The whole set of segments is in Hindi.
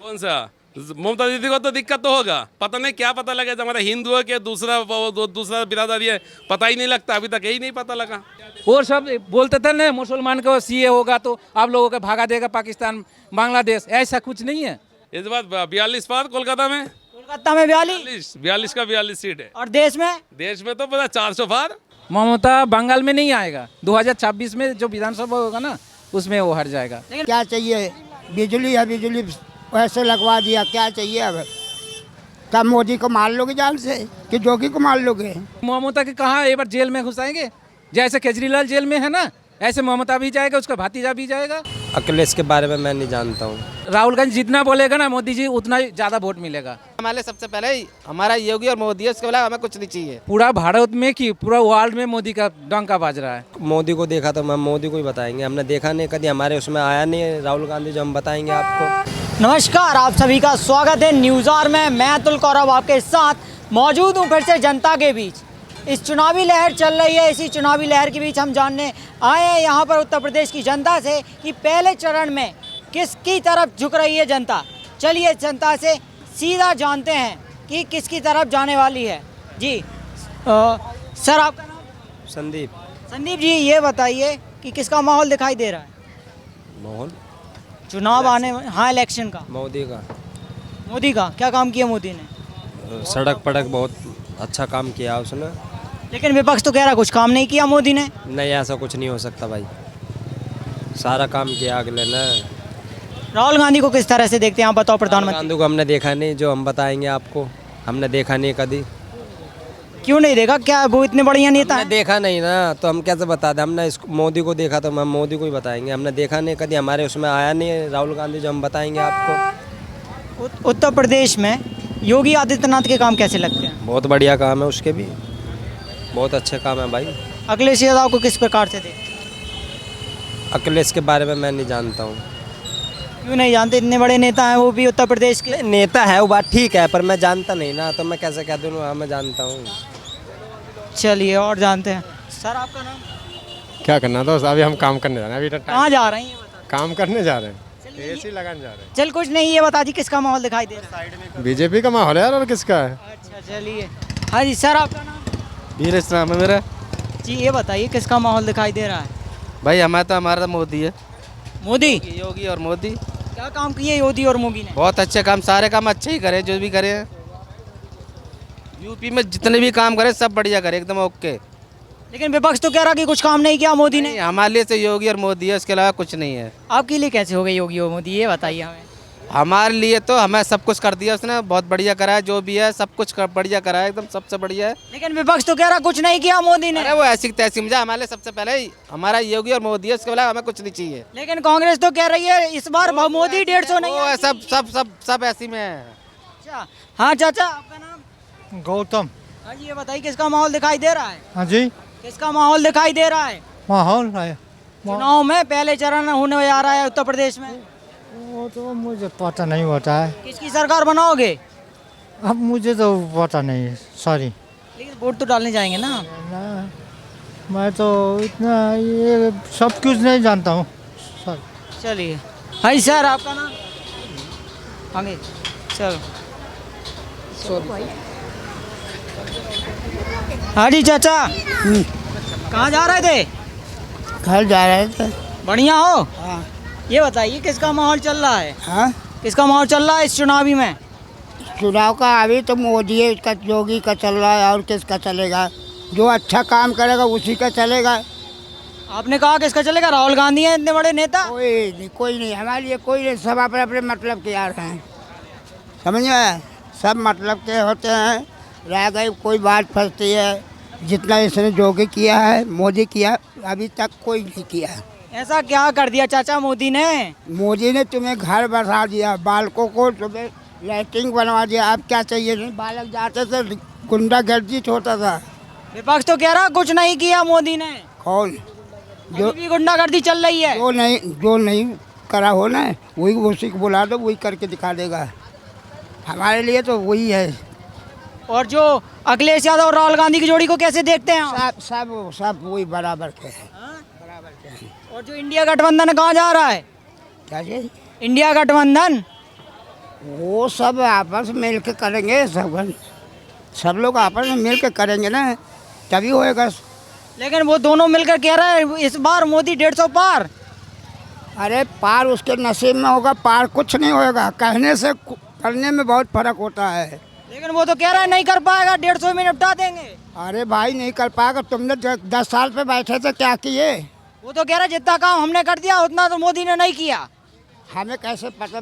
कौन सा? ममता दीदी को तो दिक्कत तो होगा, पता नहीं क्या पता लगे हमारा हिंदू है कि दूसरा बिरादरी है, पता ही नहीं लगता, अभी तक यही नहीं पता लगा। वो सब बोलते थे ना मुसलमान को सीए होगा तो आप लोगों को भगा देगा पाकिस्तान बांग्लादेश, ऐसा कुछ नहीं है। इस बार 42 पार कोलकाता में, कोलकाता में 42 42 का 42 सीट है। और देश में तो पता 400 पार। ममता बंगाल में नहीं आएगा, 2026 में जो विधानसभा होगा ना उसमें वो हार जाएगा। क्या चाहिए? बिजली है, बिजली वैसे लगवा दिया, क्या चाहिए अब? क्या मोदी को मार लोगे जान से कि जोगी को मार लोगे? ममता के कहाँ एक बार जेल में घुसाएंगे, जैसे केजरीवाल जेल में है ना ऐसे ममता भी जाएगा, उसका भतीजा भी जाएगा। अखिलेश के बारे में मैं नहीं जानता हूँ। राहुल गांधी जितना बोलेगा ना मोदी जी उतना ही ज्यादा वोट मिलेगा। हमारे सबसे पहले ही हमारा योगी और मोदी है, उसके अलावा हमें कुछ नहीं चाहिए। पूरा भारत में कि पूरा वर्ल्ड में मोदी का डंका बाज रहा है। मोदी को देखा तो हम मोदी को ही बताएंगे, हमने देखा नहीं कभी, हमारे उसमें आया नहीं है राहुल गांधी, जो हम बताएंगे आपको। नमस्कार, आप सभी का स्वागत है न्यूज़ आवर में। मैं अतुल कौरव आपके साथ मौजूद हूँ फिर से जनता के बीच। इस चुनावी लहर चल रही है, इसी चुनावी लहर के बीच हम जानने आए हैं यहाँ पर उत्तर प्रदेश की जनता से कि पहले चरण में किसकी तरफ झुक रही है जनता। चलिए जनता से सीधा जानते हैं कि किसकी तरफ जाने वाली है। जी सर, आपका नाम? संदीप। संदीप जी, ये बताइए कि किसका माहौल दिखाई दे रहा है मोहन चुनाव आने में? हाँ, इलेक्शन का। मोदी का। मोदी का क्या काम किया मोदी ने? सड़क पड़क बहुत अच्छा काम किया उसने। लेकिन विपक्ष तो कह रहा कुछ काम नहीं किया मोदी ने। नहीं, ऐसा कुछ नहीं हो सकता भाई, सारा काम किया अगले ने। राहुल गांधी को किस तरह से देखते हैं आप, बताओ प्रधानमंत्री? गांधी को हमने देखा नहीं, जो हम बताएंगे आपको, हमने देखा नहीं कभी। क्यों नहीं देखा? क्या वो इतने बढ़िया नेता हमने हैं? देखा नहीं ना, तो हम कैसे बता दें? हमने इसको मोदी को देखा तो हम मोदी को ही बताएंगे, हमने देखा नहीं कभी, हमारे उसमें आया नहीं है राहुल गांधी, जो हम बताएंगे आपको। उत्तर प्रदेश में योगी आदित्यनाथ के काम कैसे लगते हैं? बहुत बढ़िया काम है उसके भी, बहुत अच्छे काम है भाई। अखिलेश यादव को किस प्रकार से देखते हैं? अखिलेश के बारे में मैं नहीं जानता हूँ। क्यों नहीं जानते? इतने बड़े नेता हैं वो भी उत्तर प्रदेश के। नेता है वो बात ठीक है, पर मैं जानता नहीं ना, तो मैं कैसे कह दूँ हाँ मैं जानता हूँ। चलिए और जानते हैं। सर, आपका नाम? क्या करना दोस्त, अभी हम काम करने जा रहे हैं। अभी कहाँ जा रहे हैं ये बता? काम करने जा रहे हैं, एसी लगाने जा रहे चल कुछ नहीं, ये बता दी किसका माहौल दिखाई दे रहा है? हैं। बीजेपी का माहौल है यार, और किसका है? अच्छा चलिए। हाँ जी सर, आपका नाम? धीरज नाम है मेरा। जी, ये बताइए किसका माहौल दिखाई दे रहा है? भाई हमारा मोदी है। मोदी? योगी और मोदी क्या काम किए योगी और मोदी ने? बहुत अच्छे काम, सारे काम अच्छे ही करे, जो भी करे। यूपी में जितने भी काम करे सब बढ़िया करे, एकदम ओके। लेकिन विपक्ष तो कह रहा कि कुछ काम नहीं किया मोदी ने। नहीं, हमारे लिए तो योगी और मोदी है, उसके अलावा कुछ नहीं है। आपके लिए कैसे हो गए योगी और मोदी, ये बताइए हमें। हमारे लिए तो हमें सब कुछ कर दिया उसने, बहुत बढ़िया करा है, जो भी है सब कुछ बढ़िया करा है, एकदम सबसे बढ़िया है। लेकिन विपक्ष तो कह रहा कुछ नहीं किया मोदी ने। अरे वो ऐसी तैसी मुझे, हमारे लिए सबसे पहले ही हमारा योगी और मोदी है, उसके अलावा हमें कुछ नहीं चाहिए। लेकिन कांग्रेस तो कह रही है इस बार मोदी 150 नहीं वो है। सब सब सब सब ऐसी में है। अच्छा, हाँ चाचा, आपका नाम? गौतम। हाँ जी, ये बताइए किसका माहौल दिखाई दे रहा है? हाँ जी, किसका माहौल दिखाई दे रहा है माहौल है। चुनाव में? पहले चरण होने जा रहा है उत्तर प्रदेश में। वो तो मुझे पता नहीं होता है, किसकी सरकार बनाओगे? अब मुझे तो पता नहीं है, सॉरी। लेकिन वोट तो डालने जाएंगे ना। मैं तो इतना ये सब कुछ नहीं जानता हूँ, सॉरी। चलिए। हाँ सर, आपका नाम? आगे चलो। हाँ जी चाचा, कहाँ जा रहे थे? घर जा रहे थे। बढ़िया हो? हाँ। ये बताइए किसका माहौल चल रहा है? हाँ, किसका माहौल चल रहा है इस चुनावी में? चुनाव का अभी तो मोदी है, इसका योगी का चल रहा है, और किसका चलेगा? जो अच्छा काम करेगा उसी का चलेगा। आपने कहा किसका चलेगा? राहुल गांधी है इतने बड़े नेता। कोई नहीं हमारे लिए, कोई नहीं, सब अपने अपने मतलब के यार हैं, समझ में? सब मतलब के होते हैं। रह गई कोई बात फंसती है, जितना इसने योगी किया है, मोदी किया, अभी तक कोई नहीं किया। ऐसा क्या कर दिया चाचा मोदी ने? मोदी ने तुम्हें घर बसा दिया, बालकों को तुम्हें लैट्रिन बनवा दिया, अब क्या चाहिए? नहीं, बालक जाते थे गुंडागर्दी होता था। विपक्ष तो कह रहा कुछ नहीं किया मोदी ने। कौन? जो भी गुंडागर्दी चल रही है। जो नहीं करा हो ना, वही उसी को बुला दो, वही करके दिखा देगा। हमारे लिए तो वही है। और जो अखिलेश यादव और राहुल गांधी की जोड़ी को कैसे देखते हैं आप? सब वही बराबर के हैं। और जो इंडिया गठबंधन कहाँ जा रहा है? क्या चीज? इंडिया गठबंधन वो सब आपस में मिल के करेंगे, सब लोग आपस में मिल के करेंगे ना, तभी होएगा। लेकिन वो दोनों मिलकर कह रहे हैं इस बार मोदी 150 पार। अरे पार उसके नसीब में होगा, पार कुछ नहीं होएगा। कहने से करने में बहुत फर्क होता है। लेकिन वो तो कह रहा है नहीं कर पाएगा, 150 में निपटा देंगे। अरे भाई नहीं कर पाएगा, तुमने 10 साल पे बैठे थे क्या किए? वो तो कह रहा है जितना काम हमने कर दिया उतना तो मोदी ने नहीं किया। हमें कैसे पता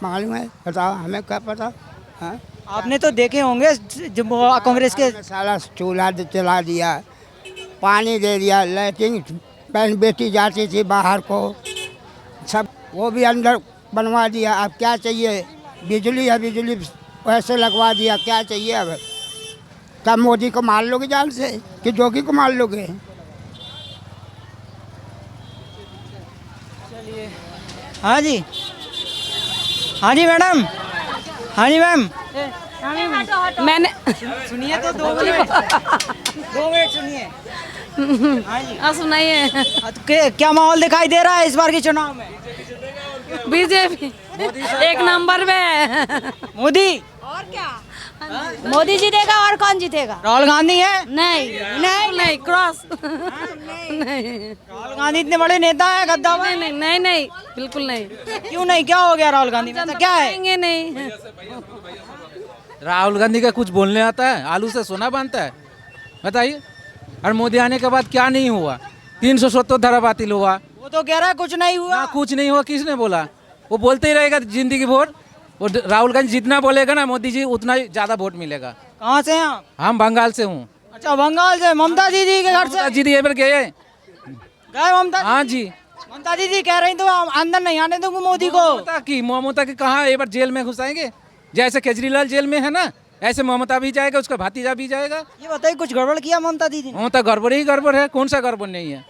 मालूम है, बताओ हमें क्या पता। हाँ आपने तो देखे होंगे जब कांग्रेस के साला चूल्हा चला दिया, पानी दे दिया, लैट्रिन बहन बेटी जाती थी बाहर को, सब वो भी अंदर बनवा दिया। अब क्या चाहिए? बिजली है, बिजली वैसे लगवा दिया, क्या चाहिए अब? तब मोदी को मार लोगे जान से कि जोगी को मार लोगे? हाँ जी, हाँ जी मैडम, हाँ जी मैम, मैंने सुनिए तो 2 मिनट 2 मिनट सुनिए। हाँ जी, सुनाइए। क्या माहौल दिखाई दे रहा है इस बार के चुनाव में? बीजेपी एक नंबर पे है। मोदी, और क्या? मोदी जीतेगा और कौन जीतेगा? राहुल गांधी है? नहीं नहीं नहीं, क्रॉस नहीं। राहुल गांधी इतने बड़े नेता है, गद्दावर? नहीं नहीं नहीं नहीं, बिल्कुल नहीं। क्यों नहीं, क्या हो गया राहुल गांधी में? क्या है? नहीं। राहुल गांधी का कुछ बोलने आता है? आलू से सोना बनता है? बताइए। और मोदी आने के बाद क्या नहीं हुआ? 370 धारा बातिल हुआ। वो तो कह रहा है कुछ नहीं हुआ। ना कुछ नहीं हुआ, किसने बोला? वो बोलते ही रहेगा जिंदगी भर। वो राहुल गांधी जितना बोलेगा ना मोदी जी, उतना ही ज्यादा वोट मिलेगा। कहाँ से हैं आप? हम बंगाल से हूँ। अच्छा, बंगाल से। ममता दीदी के घर से दीदी एबर गए? गए ममता? हाँ जी। ममता दीदी कह रही तो अंदर नहीं आने दूंगी मोदी को। ममता की कहाँ एबर जेल में घुसाएंगे? जैसे केजरीवाल जेल में है ना, ऐसे ममता भी जाएगा, उसका भतीजा भी जाएगा। ये बताइए कुछ गड़बड़ किया ममता दीदी ने? ममता गड़बड़ ही गड़बड़ है, कौन सा गड़बड़ नहीं है?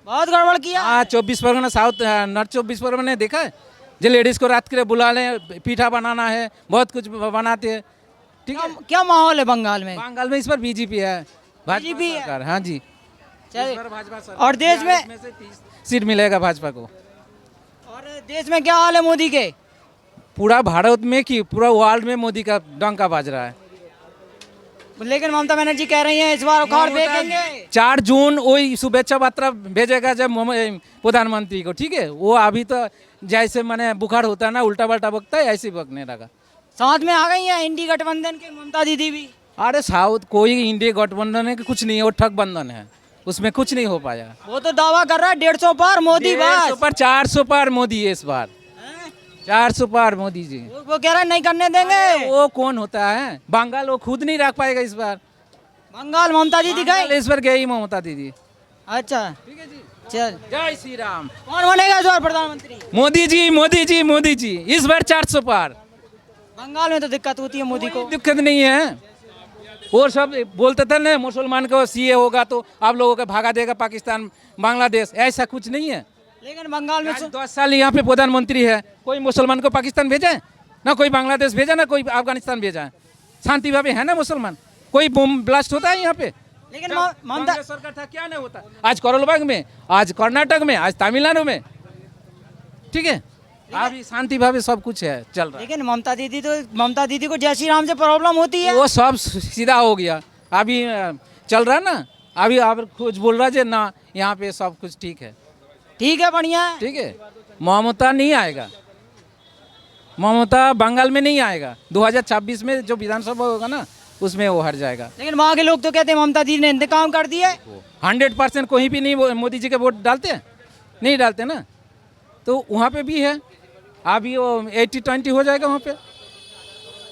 बहुत गड़बड़ किया। हाँ, 24 परगना साउथ नॉर्थ 24 परगना ने देखा है, जो लेडीज को रात के लिए बुला लें, पीठा बनाना है, बहुत कुछ बनाते हैं। ठीक है। क्या माहौल है बंगाल में? बंगाल में इस बार बीजेपी है, बीजेपी है। सरकार। हाँ जी। चलिए। और देश में 30 सीट मिलेगा भाजपा को। और देश में क्या हाल है मोदी के? पूरा भारत में कि पूरा वर्ल्ड में मोदी का डंका बाज रहा है। लेकिन ममता बनर्जी कह रही है इस बार उखाड़ फेंकेंगे। 4 जून वही शुभेच्छा पत्र भेजेगा जब प्रधानमंत्री को। ठीक है, वो अभी तो जैसे मैंने बुखार होता है ना, उल्टा पल्टा बकता है, ऐसे बकने लगा। साथ में आ गई है इंडी गठबंधन के ममता दीदी भी। अरे साउथ कोई इंडिया गठबंधन है कि कुछ नहीं है, वो ठग बंधन है, उसमें कुछ नहीं हो पाया। वो तो दावा कर रहा है 150 पार मोदी, बस 400 पार मोदी है इस बार। 400 पार मोदी जी। वो कह रहा है नहीं करने देंगे। वो कौन होता है? बंगाल वो खुद नहीं रख पाएगा इस बार। बंगाल ममता दीदी गई इस बार गई ममता दीदी। अच्छा ठीक है जी। चल, जय श्री राम। कौन बनेगा इस बार प्रधानमंत्री? मोदी जी, मोदी जी, मोदी जी। इस बार 400 पार। बंगाल में तो दिक्कत होती है मोदी को। दिक्कत नहीं है। और सब बोलते थे ना मुसलमान को सीए होगा तो आप लोगों को भागा देगा पाकिस्तान बांग्लादेश, ऐसा कुछ नहीं है। लेकिन बंगाल में 10 साल यहाँ पे प्रधानमंत्री है, कोई मुसलमान को पाकिस्तान भेजा है? ना कोई बांग्लादेश भेजा, ना कोई अफगानिस्तान भेजा है। शांति भावी है ना मुसलमान? कोई बम ब्लास्ट होता है यहाँ पे? लेकिन ममता सरकार था क्या नहीं होता? आज करोलबाग में, आज कर्नाटक में, आज तमिलनाडु में। ठीक है, अभी शांति भावी सब कुछ है, चल रहा है। लेकिन ममता दीदी को जय श्री राम से प्रॉब्लम होती है। वो सब सीधा हो गया, अभी चल रहा है ना। अभी आप कुछ बोल रहा है ना, यहाँ पे सब कुछ ठीक है। ठीक है, बढ़िया है। ठीक है, ममता नहीं आएगा, ममता बंगाल में नहीं आएगा। 2026 में जो विधानसभा होगा ना, उसमें वो हार जाएगा। लेकिन वहाँ के लोग तो कहते हैं ममता दीदी ने इंतकाम कर दिया है। 100% कोई भी नहीं मोदी जी के वोट डालते हैं, नहीं डालते ना। तो वहाँ पे भी है, अभी वो 80-20 हो जाएगा, वहाँ पे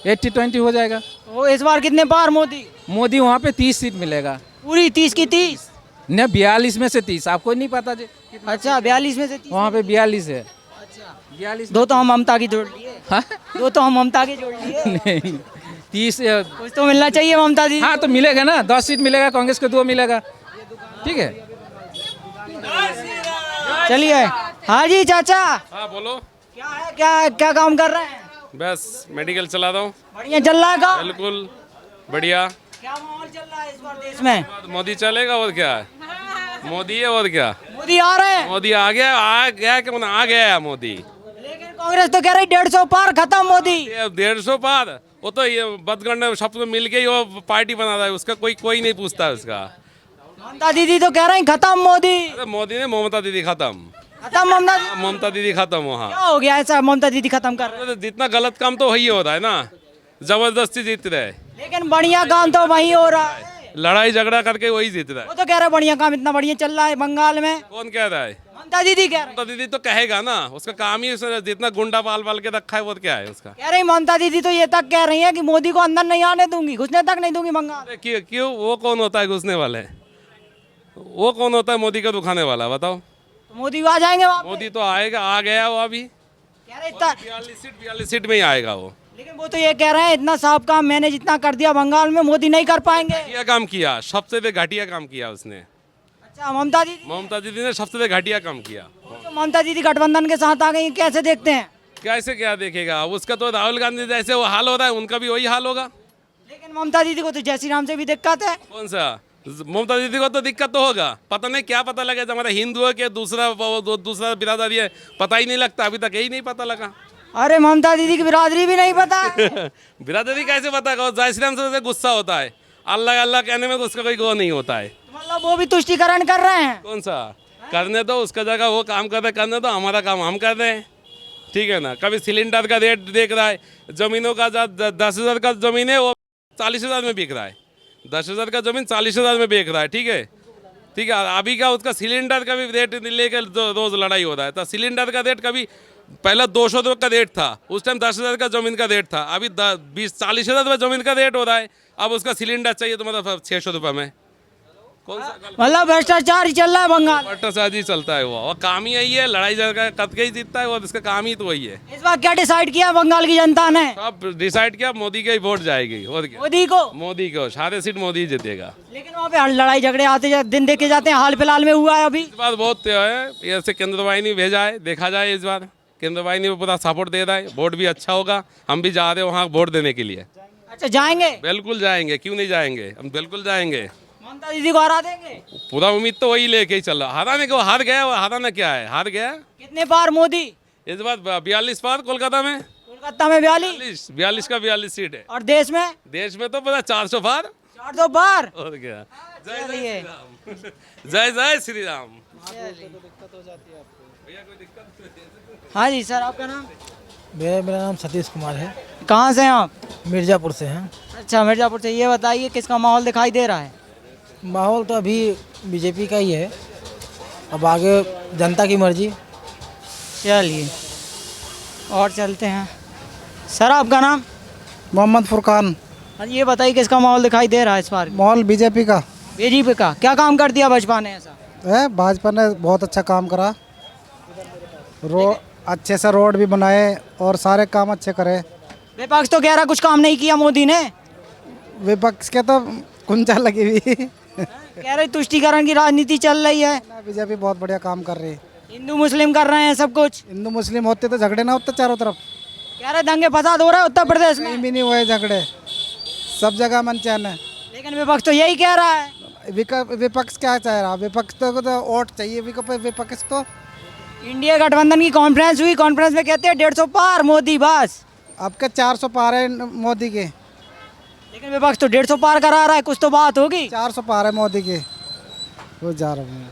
80-20 हो जाएगा। वो इस बार कितने पार मोदी वहाँ पे 30 सीट मिलेगा। पूरी 30 की 30? न 42 में से 30, आपको नहीं पता जी? अच्छा, 42 में से 30? वहाँ पे 42 है। अच्छा, 42। दो तो हम ममता की जोड़ लिए। हाँ? दो तो हम ममता की जोड़ लिए। नहीं, 30 कुछ तो मिलना चाहिए ममता दीदी। हाँ, तो मिलेगा ना, 10 सीट मिलेगा, कांग्रेस को 2 मिलेगा। ठीक है, चलिए। हाँ जी चाचा, हाँ बोलो। क्या है, क्या काम कर रहे हैं? बस मेडिकल चला रहा हूँ। बढ़िया चल रहा है काम? बिल्कुल बढ़िया। क्या माहौल चल रहा है इस बार देश में? मोदी चलेगा और क्या है, मोदी है और क्या। मोदी आ रहे हैं। मोदी आ गया, आ गया क्यों ना, आ गया है मोदी। लेकिन कांग्रेस तो कह रही 150 पार खत्म मोदी। ये 150 पार, वो तो ये बदगंड सबको मिल के ही वो पार्टी बना रहा है, उसका कोई नहीं पूछता है उसका। ममता दीदी तो कह रही खत्म मोदी। अरे मोदी ने ममता दीदी खत्म, खत्म ममता दीदी। ममता दीदी खत्म। वहाँ क्या हो गया ऐसा ममता दीदी खत्म कर रहे हैं? जितना गलत काम तो वही होता है ना, जबरदस्ती जीत रहे, लेकिन बढ़िया काम तो वही हो रहा है। लड़ाई झगड़ा करके वही जीत रहा है। वो तो कह रहा है बढ़िया काम इतना बढ़िया चल रहा है बंगाल में। कौन कह रहा है? ममता दीदी कह रही। ममता दीदी तो कहेगा ना, उसका काम ही जितना गुंडा पाल पाल के रखा है वो क्या है उसका। कह रही ममता दीदी तो ये तक कह रही है कि मोदी को अंदर नहीं आने दूंगी, घुसने तक नहीं दूंगी बंगाल। क्यों? वो कौन होता है घुसने वाले? वो कौन होता है मोदी को दुखाने वाला? बताओ। तो मोदी आ जाएंगे वहाँ पे? मोदी तो आएगा, आ गया वो अभी। कह रहे इतना, 42 सीट में ही आएगा वो। लेकिन वो तो ये कह रहे हैं इतना साफ काम मैंने जितना कर दिया बंगाल में मोदी नहीं कर पाएंगे। घटिया काम किया, सबसे भी घटिया काम किया उसने। अच्छा ममता दीदी ने सबसे भी घटिया काम किया। तो ममता दीदी गठबंधन के साथ आ गई, कैसे देखते हैं? कैसे क्या देखेगा? उसका तो राहुल गांधी जैसे वो हाल हो रहा है, उनका भी वही हाल होगा। लेकिन ममता दीदी को तो जय श्री राम से भी दिक्कत है। कौन सा? ममता दीदी को तो दिक्कत तो होगा, पता नहीं क्या पता लगे हमारा हिंदू है कि दूसरा बिरादरी है, पता ही नहीं लगता, अभी तक यही नहीं पता लगा। अरे ममता दीदी की बिरादरी भी नहीं पता। बिरादरी कैसे पता? जय श्री राम से गुस्सा होता है, अल्लाह अल्लाह कहने में तो उसका कोई गो नहीं होता है। मतलब वो भी तुष्टिकरण कर रहे हैं। कौन सा? करने दो, उसका जगह वो काम कर रहे, करने दो, हमारा काम हम कर रहे हैं, ठीक है ना। कभी सिलेंडर का रेट देख रहा है, जमीनों का 10,000 का जमीन है वो 40,000 में बिक रहा है, 10,000 का जमीन 40,000 में बेच रहा है, ठीक है। अभी का उसका सिलेंडर का भी रेट लेकर रोज लड़ाई हो रहा है। तो सिलेंडर का रेट कभी पहला 200 रुपये का रेट था, उस टाइम 10,000 का जमीन का रेट था, अभी 40,000 रुपये जमीन का रेट हो रहा है। अब उसका सिलेंडर चाहिए तो मतलब 600 रुपये में। कौन सा? मतलब भ्रष्टाचार ही चल रहा है बंगाल। भ्रष्टाचार ही चलता है वो, और काम ही यही है, लड़ाई झगड़ा करके ही जीतता है, और इसका काम ही तो वही है। इस बार क्या डिसाइड किया बंगाल की जनता ने? अब डिसाइड किया मोदी का ही वोट जाएगी, और क्या? मोदी को सारे सीट मोदी जीतेगा। लेकिन वहाँ पे लड़ाई झगड़े आते दिन देखे जाते हैं, हाल फिलहाल में हुआ है अभी। इस बार बहुत है, ऐसे केंद्र वाहिनी भेजा है, देखा जाए इस बार केंद्र वाहिनी में पूरा सपोर्ट दे रहा है, वोट भी अच्छा होगा। हम भी जा रहे हैं वहाँ वोट देने के लिए। अच्छा जाएंगे? बिल्कुल जाएंगे, क्यों नहीं जाएंगे, हम बिल्कुल जाएंगे। ममता दीदी को हरा देंगे? पूरा उम्मीद तो वही लेके ही चल रहा। हराने को हार गया, हराना क्या है, हार गया। कितने पार मोदी इस बार? 42 पार कोलकाता में। कोलकाता में 42 का 42 सीट है। और देश में तो पता 400 पार। 400 पार। और क्या। जय श्री राम। हाँ जी सर, आपका नाम? मेरा नाम सतीश कुमार है। कहाँ से हैं आप? मिर्ज़ापुर से हैं। अच्छा मिर्ज़ापुर से। ये बताइए किसका माहौल दिखाई दे रहा है? माहौल तो अभी बीजेपी का ही है, अब आगे जनता की मर्जी। चलिए और चलते हैं। सर आपका नाम? मोहम्मद फुरकान। हाँ ये बताइए किसका माहौल दिखाई दे रहा है इस बार? माहौल बीजेपी का। बीजेपी का। क्या काम कर दिया भाजपा ने ऐसा? है, भाजपा ने बहुत अच्छा काम करा, अच्छे से रोड भी बनाए और सारे काम अच्छे करे। विपक्ष तो कह रहा कुछ काम नहीं किया मोदी ने। विपक्ष के तो कुंचा लगी हुई। कह रहे तुष्टिकरण की राजनीति चल रही है। बीजेपी बहुत बढ़िया काम कर रही है। हिंदू मुस्लिम कर रहे हैं सब कुछ। हिंदू मुस्लिम होते तो झगड़े ना होते चारों तरफ। कह रहे दंगे फसाद हो रहा है उत्तर प्रदेश में। कहीं भी नहीं हुए झगड़े, सब जगह मन चैन है। लेकिन विपक्ष तो यही कह रहा है। विपक्ष क्या चाह रहा? विपक्ष तो वोट चाहिए। विपक्ष तो इंडिया गठबंधन की कॉन्फ्रेंस हुई, कॉन्फ्रेंस में कहते हैं 150 पार मोदी बस। अब के 400 पार है मोदी के। लेकिन विपक्ष तो 150 पार करा रहा है, कुछ तो बात होगी। 400 पार है मोदी के, वो जा रहा हूँ।